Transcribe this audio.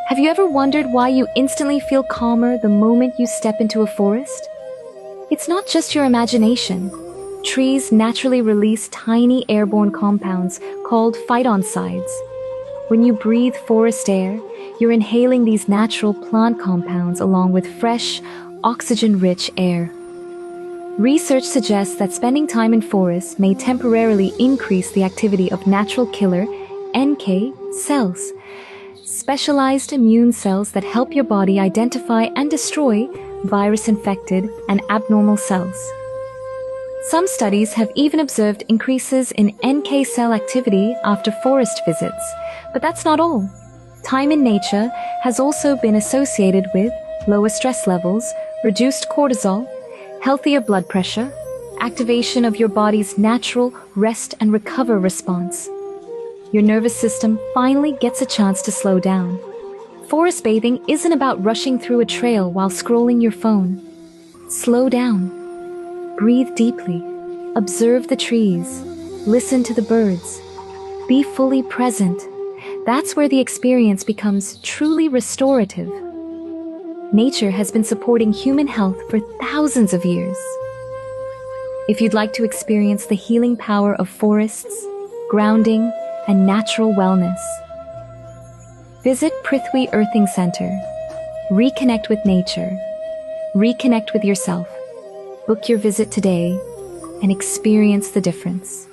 Have you ever wondered why you instantly feel calmer the moment you step into a forest? It's not just your imagination. Trees naturally release tiny airborne compounds called phytoncides. When you breathe forest air, you're inhaling these natural plant compounds along with fresh, oxygen-rich air. Research suggests that spending time in forests may temporarily increase the activity of natural killer NK cells, specialized immune cells that help your body identify and destroy virus-infected and abnormal cells. Some studies have even observed increases in NK cell activity after forest visits, but that's not all. Time in nature has also been associated with lower stress levels, reduced cortisol, healthier blood pressure, activation of your body's natural rest and recover response. Your nervous system finally gets a chance to slow down. Forest bathing isn't about rushing through a trail while scrolling your phone. Slow down. Breathe deeply. Observe the trees. Listen to the birds. Be fully present. That's where the experience becomes truly restorative. Nature has been supporting human health for thousands of years. If you'd like to experience the healing power of forests, grounding, and natural wellness, visit Prithwe Earthing Center. Reconnect with nature. Reconnect with yourself. Book your visit today and experience the difference.